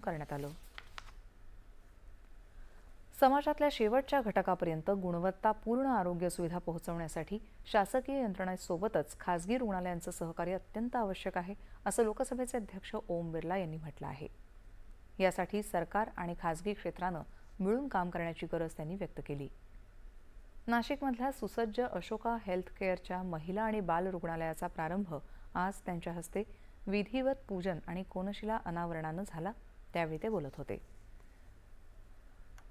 करण्यात आलं। समाजातल्या शेवटच्या घटकापर्यंत गुणवत्तापूर्ण आरोग्य सुविधा पोहोचवण्यासाठी शासकीय यंत्रणेसोबतच खासगी रुग्णालयांचं सहकार्य अत्यंत आवश्यक आहे, असं लोकसभेचे अध्यक्ष ओम बिर्ला यांनी म्हटलं आहे। यासाठी सरकार आणि खासगी क्षेत्रानं मिळून काम करण्याची गरज त्यांनी व्यक्त केली। नाशिकमधल्या सुसज्ज अशोका हेल्थकेअरच्या महिला आणि बाल रुग्णालयाचा प्रारंभ आज त्यांच्या हस्ते विधिवत पूजन आणि कोनशिला अनावरणानं झाला, त्यावेळी ते बोलत होते।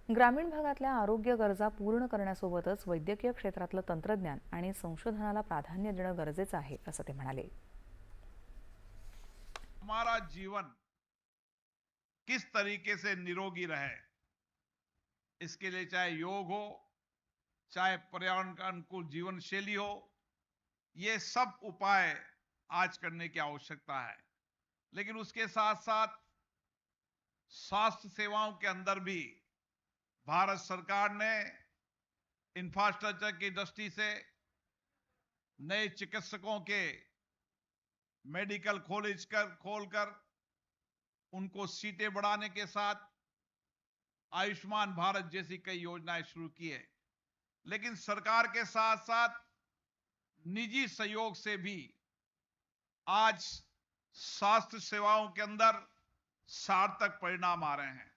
ग्रामीण भागातल्या आरोग्य गरजा पूर्ण करण्यासोबतच वैद्यकीय क्षेत्रातलं तंत्रज्ञान आणि संशोधनाला प्राधान्य देणं गरजेचं आहे, असं ते म्हणाले। हमारा जीवन किस तरीके से निरोगी रहे, इसके लिए चाहे योग हो, चाहे पर्यावरण का अनुकूल जीवन शैली हो, ये सब उपाय आज करने की आवश्यकता है। लेकिन उसके साथ साथ स्वास्थ्य सेवाओं के अंदर भी भारत सरकार ने इंफ्रास्ट्रक्चर की दृष्टि से नए चिकित्सकों के मेडिकल कॉलेज खोलकर उनको सीटें बढ़ाने के साथ आयुष्मान भारत जैसी कई योजनाएं शुरू की है। लेकिन सरकार के साथ साथ निजी सहयोग से भी आज स्वास्थ्य सेवाओं के अंदर सार्थक परिणाम आ रहे हैं।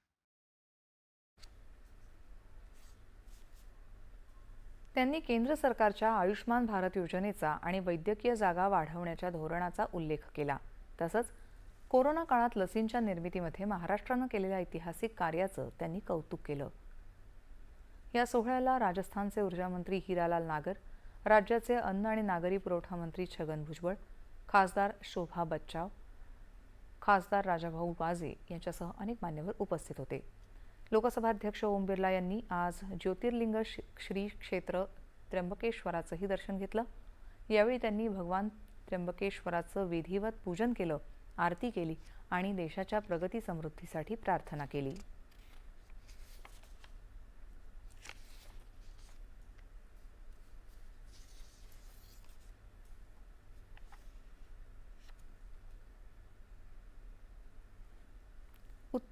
त्यांनी केंद्र सरकारच्या आयुष्मान भारत योजनेचा आणि वैद्यकीय जागा वाढवण्याच्या धोरणाचा उल्लेख केला। तसंच कोरोना काळात लसींच्या निर्मितीमध्ये महाराष्ट्रानं केलेल्या ऐतिहासिक कार्याचं त्यांनी कौतुक केलं। या सोहळ्याला राजस्थानचे ऊर्जा मंत्री हिरालाल नागर, राज्याचे अन्न आणि नागरी पुरवठा मंत्री छगन भुजबळ, खासदार शोभा बच्चाव, खासदार राजाभाऊ वाजे यांच्यासह अनेक मान्यवर उपस्थित होते। लोकसभाध्यक्ष ओम बिर्ला यांनी आज ज्योतिर्लिंग श्री क्षेत्र त्र्यंबकेश्वराचंही दर्शन घेतलं। यावेळी त्यांनी भगवान त्र्यंबकेश्वराचं विधिवत पूजन केलं, आरती केली आणि देशाच्या प्रगती समृद्धीसाठी प्रार्थना केली।